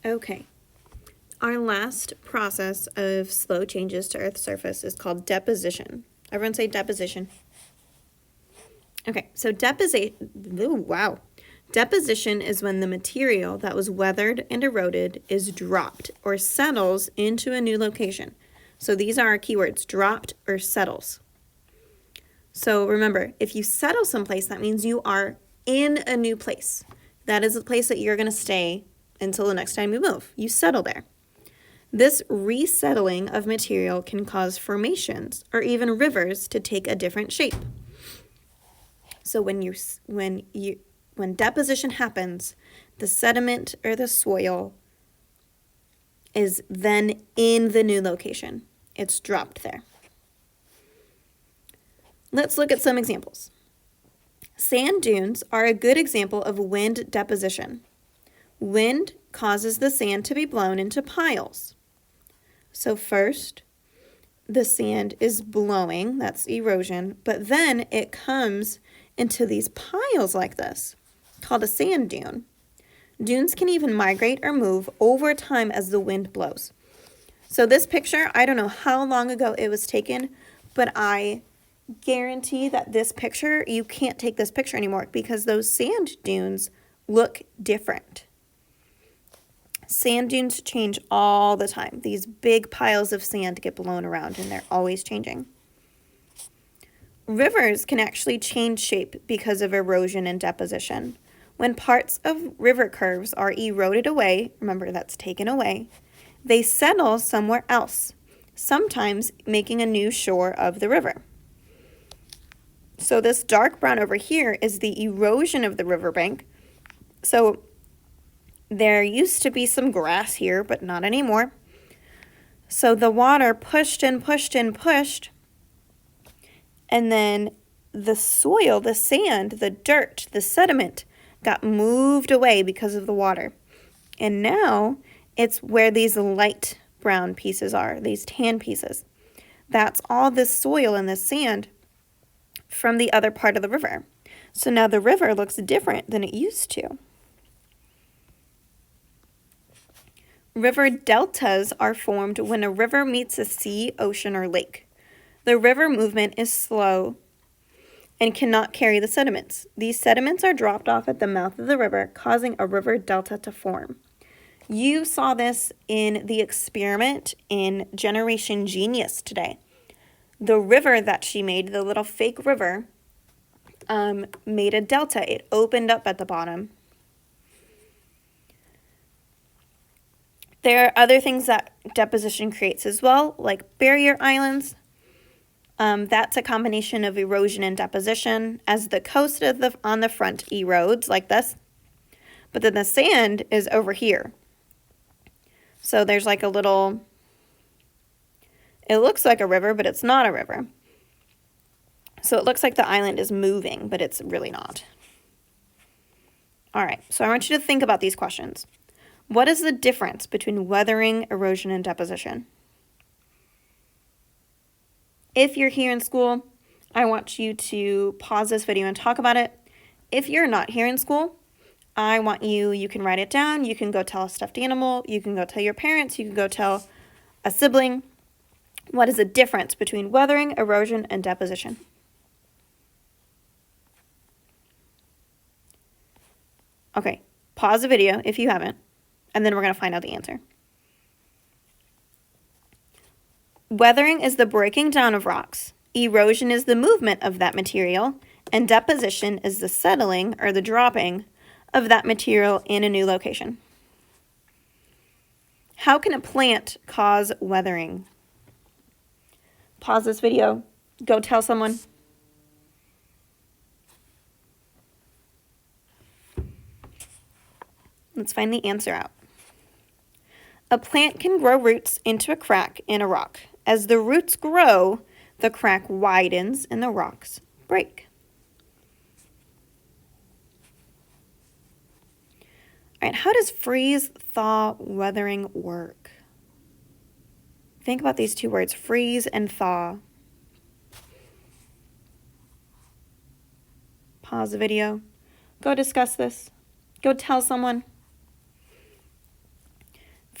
Okay. Our last process of slow changes to Earth's surface is called deposition. Everyone say deposition. Okay, so Deposition is when the material that was weathered and eroded is dropped or settles into a new location. So these are our keywords, dropped or settles. So remember, if you settle someplace, that means you are in a new place. That is the place that you're going to stay until the next time you move. You settle there. This resettling of material can cause formations or even rivers to take a different shape. So when deposition happens, the sediment or the soil is then in the new location. It's dropped there. Let's look at some examples. Sand dunes are a good example of wind deposition. Wind causes the sand to be blown into piles. So first, the sand is blowing, that's erosion, but then it comes into these piles like this, called a sand dune. Dunes can even migrate or move over time as the wind blows. So this picture, I don't know how long ago it was taken, but I guarantee that this picture, you can't take this picture anymore because those sand dunes look different. Sand dunes change all the time. These big piles of sand get blown around and they're always changing. Rivers can actually change shape because of erosion and deposition. When parts of river curves are eroded away, remember that's taken away, they settle somewhere else, sometimes making a new shore of the river. So this dark brown over here is the erosion of the riverbank. So there used to be some grass here, but not anymore. So the water pushed and pushed and pushed, and then the soil, the sand, the dirt, the sediment got moved away because of the water. And now it's where these light brown pieces are, these tan pieces. That's all this soil and this sand from the other part of the river. So now the river looks different than it used to. River deltas are formed when a river meets a sea, ocean, or lake. The river movement is slow and cannot carry the sediments. These sediments are dropped off at the mouth of the river, causing a river delta to form. You saw this in the experiment in Generation Genius today. The river that she made, the little fake river, made a delta. It opened up at the bottom. There are other things that deposition creates as well, like barrier islands. That's a combination of erosion and deposition as the coast on the front erodes like this, but then the sand is over here. So there's like a little, it looks like a river, but it's not a river. So it looks like the island is moving, but it's really not. All right, so I want you to think about these questions. What is the difference between weathering, erosion, and deposition? If you're here in school, I want you to pause this video and talk about it. If you're not here in school, I want you can write it down. You can go tell a stuffed animal. You can go tell your parents. You can go tell a sibling. What is the difference between weathering, erosion, and deposition? Okay, pause the video if you haven't, and then we're going to find out the answer. Weathering is the breaking down of rocks. Erosion is the movement of that material, and deposition is the settling or the dropping of that material in a new location. How can a plant cause weathering? Pause this video. Go tell someone. Let's find the answer out. A plant can grow roots into a crack in a rock. As the roots grow, the crack widens and the rocks break. All right, how does freeze, thaw, weathering work? Think about these two words, freeze and thaw. Pause the video. Go discuss this. Go tell someone.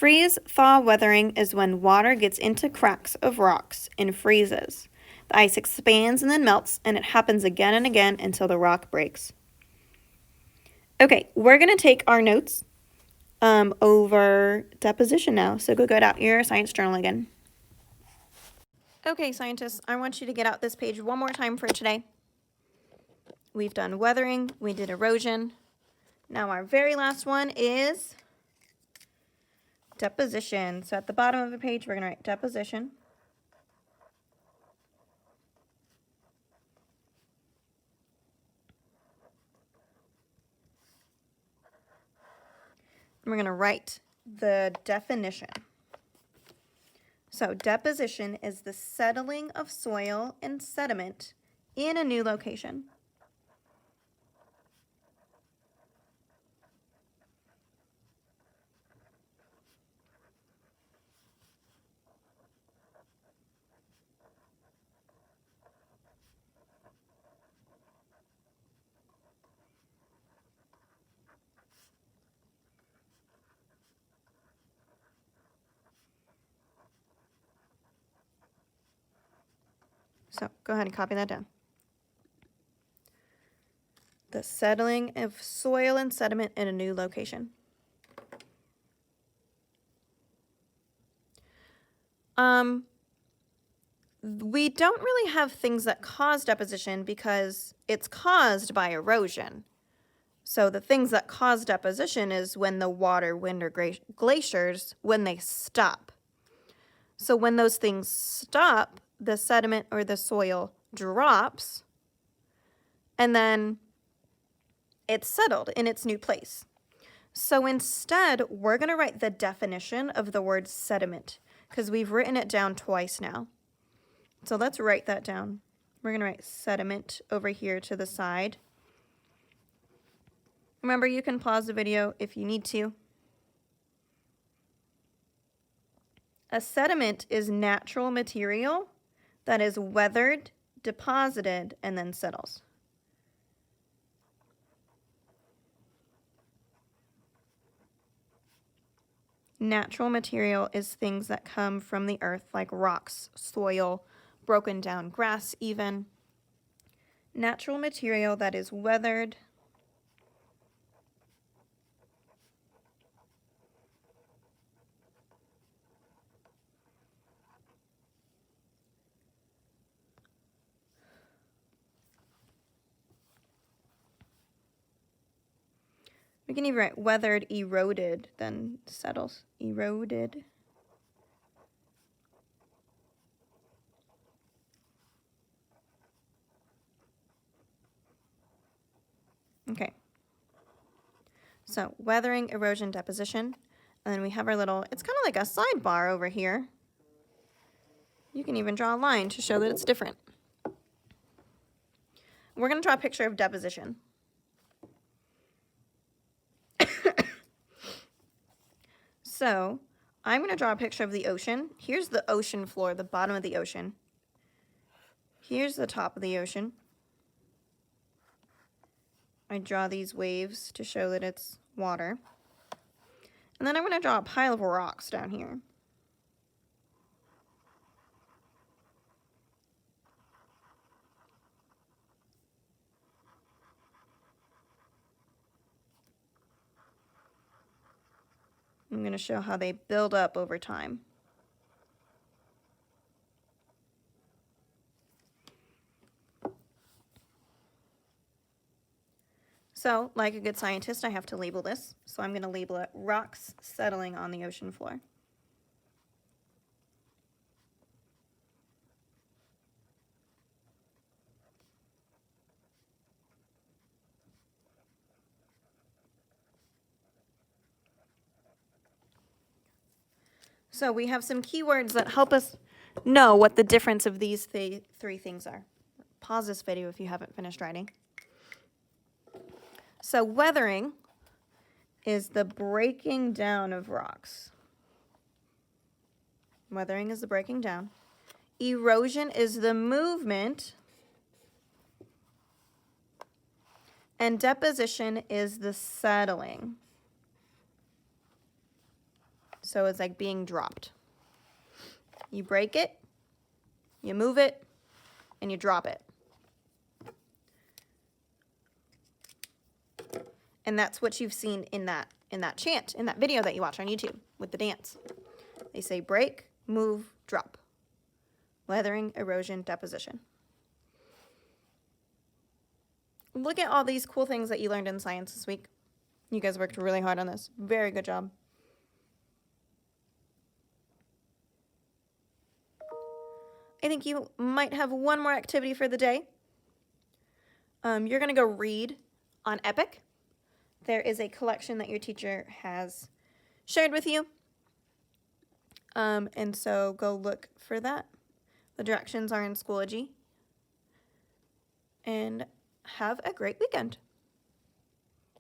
Freeze-thaw weathering is when water gets into cracks of rocks and freezes. The ice expands and then melts, and it happens again and again until the rock breaks. Okay, we're going to take our notes over deposition now. So go get out your science journal again. Okay, scientists, I want you to get out this page one more time for today. We've done weathering, we did erosion. Now our very last one is deposition. So at the bottom of the page, we're going to write deposition. We're going to write the definition. So deposition is the settling of soil and sediment in a new location. So go ahead and copy that down. The settling of soil and sediment in a new location. We don't really have things that cause deposition because it's caused by erosion. So the things that cause deposition is when the water, wind, or glaciers, when they stop. So when those things stop, the sediment or the soil drops, and then it's settled in its new place. So instead, we're going to write the definition of the word sediment because we've written it down twice now. So let's write that down. We're going to write sediment over here to the side. Remember, you can pause the video if you need to. A sediment is natural material that is weathered, deposited, and then settles. Natural material is things that come from the earth, like rocks, soil, broken down grass even. Natural material that is weathered, we can even write weathered, eroded, then settles. Eroded. Okay. So weathering, erosion, deposition. And then we have our little, it's kind of like a sidebar over here. You can even draw a line to show that it's different. We're going to draw a picture of deposition. So I'm going to draw a picture of the ocean. Here's the ocean floor, the bottom of the ocean. Here's the top of the ocean. I draw these waves to show that it's water. And then I'm going to draw a pile of rocks down here. I'm going to show how they build up over time. So, like a good scientist, I have to label this. So I'm going to label it rocks settling on the ocean floor. So we have some keywords that help us know what the difference of these three things are. Pause this video if you haven't finished writing. So weathering is the breaking down of rocks. Weathering is the breaking down. Erosion is the movement. And deposition is the settling. So it's like being dropped. You break it, you move it, and you drop it. And that's what you've seen in that chant, in that video that you watch on YouTube with the dance. They say break, move, drop. Weathering, erosion, deposition. Look at all these cool things that you learned in science this week. You guys worked really hard on this. Very good job. I think you might have one more activity for the day. You're going to go read on Epic. There is a collection that your teacher has shared with you. And so go look for that. The directions are in Schoology. And have a great weekend.